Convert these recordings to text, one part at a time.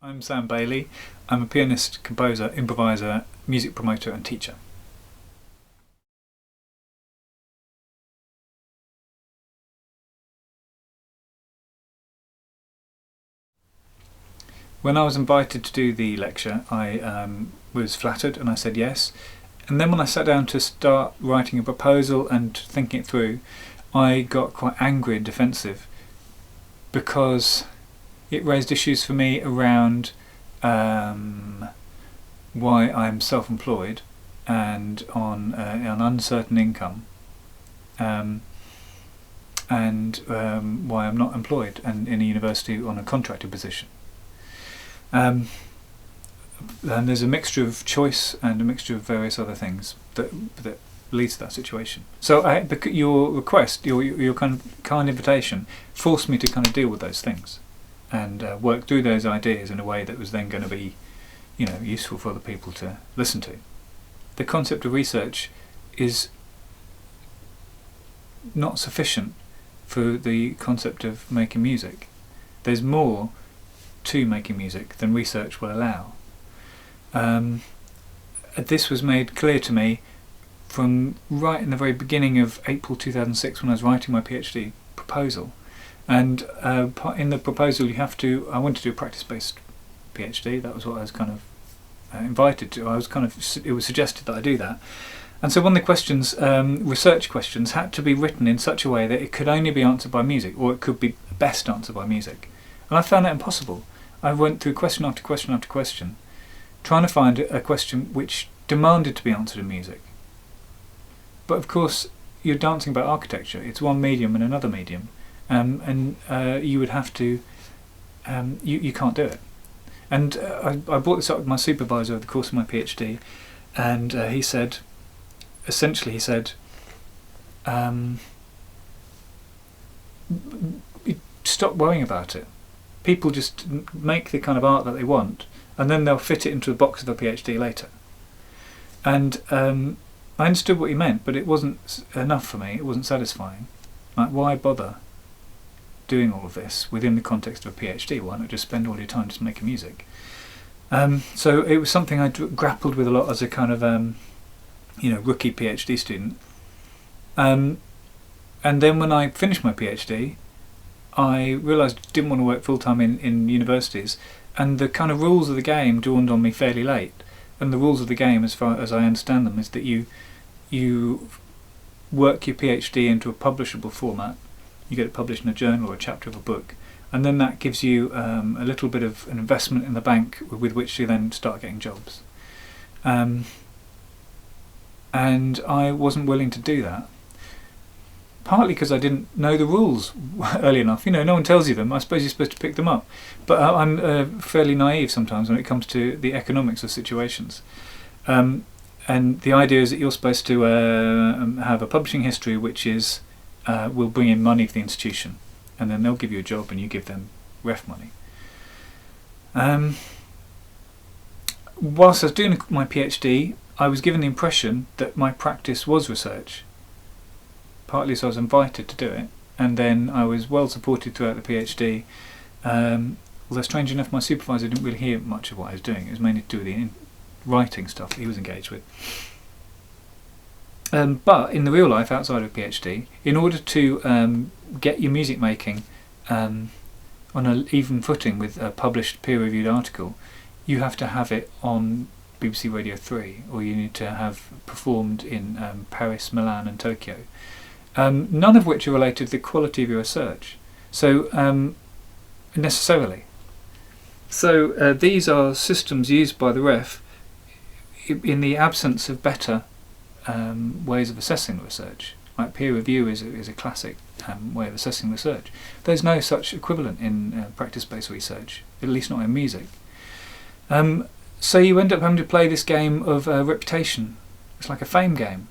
I'm Sam Bailey. I'm a pianist, composer, improviser, music promoter and teacher. When I was invited to do the lecture, I was flattered and I said yes. And then when I sat down to start writing a proposal and thinking it through, I got quite angry and defensive because it raised issues for me around why I'm self-employed and on an uncertain income, um, and why I'm not employed and in a university on a contracted position. Um, and there's a mixture of choice and a mixture of various other things that leads to that situation. So your request, your kind invitation, forced me to kind of deal with those things and work through those ideas in a way that was then going to be, useful for other people to listen to. The concept of research is not sufficient for the concept of making music. There's more to making music than research will allow. This was made clear to me from right in the very beginning of April 2006 when I was writing my PhD proposal. And in the proposal I wanted to do a practice-based PhD. That was what I was kind of invited to. It was suggested that I do that. And so one of the questions, research questions, had to be written in such a way that it could only be answered by music, or it could be best answered by music. And I found that impossible. I went through question after question after question, trying to find a question which demanded to be answered in music. But of course, you're dancing about architecture. It's one medium and another medium, and you would have to. You can't do it. And I brought this up with my supervisor over the course of my PhD, and he said, stop worrying about it. People just make the kind of art that they want, and then they'll fit it into the box of a PhD later. And I understood what he meant, but it wasn't enough for me. It wasn't satisfying. Like, why bother doing all of this within the context of a PhD? Why not just spend all your time just making music? So it was something I grappled with a lot as a kind of rookie PhD student. And then when I finished my PhD, I realised I didn't want to work full-time in universities, and the kind of rules of the game dawned on me fairly late. And the rules of the game, as far as I understand them, is that you work your PhD into a publishable format. You get it published in a journal or a chapter of a book, and then that gives you a little bit of an investment in the bank with which you then start getting jobs. And I wasn't willing to do that. Partly because I didn't know the rules early enough. No one tells you them. I suppose you're supposed to pick them up. But I'm fairly naive sometimes when it comes to the economics of situations. And the idea is that you're supposed to have a publishing history which will bring in money for the institution. And then they'll give you a job and you give them ref money. Whilst I was doing my PhD, I was given the impression that my practice was research. Partly so I was invited to do it, and then I was well supported throughout the PhD, although strange enough my supervisor didn't really hear much of what I was doing. It was mainly to do with the writing stuff that he was engaged with. But in the real life outside of PhD, in order to get your music making on an even footing with a published peer-reviewed article, you have to have it on BBC Radio 3, or you need to have performed in Paris, Milan and Tokyo. None of which are related to the quality of your research. So, necessarily. So these are systems used by the ref in the absence of better ways of assessing the research. Like peer review is a classic way of assessing research. There's no such equivalent in practice-based research, at least not in music. So you end up having to play this game of reputation. It's like a fame game,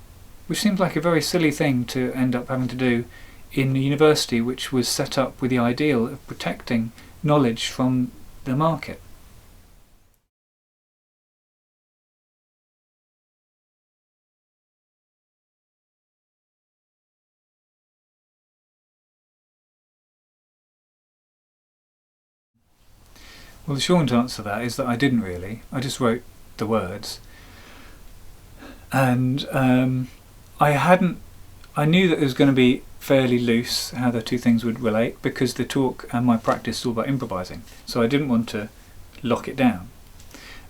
which seems like a very silly thing to end up having to do in a university which was set up with the ideal of protecting knowledge from the market. Well, the short answer to that is that I didn't really. I just wrote the words, and I knew that it was going to be fairly loose how the two things would relate, because the talk and my practice is all about improvising, so I didn't want to lock it down.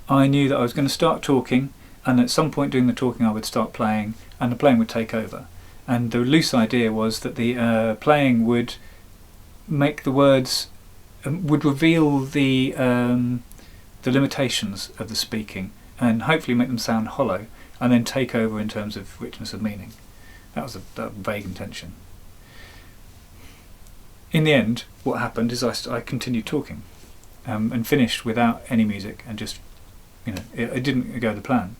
I knew that I was going to start talking, and at some point during the talking I would start playing, and the playing would take over. And the loose idea was that the playing would make the words, would reveal the limitations of the speaking, and hopefully make them sound hollow, and then take over in terms of richness of meaning. That was a vague intention. In the end, what happened is I continued talking, and finished without any music, and just, it didn't go to plan.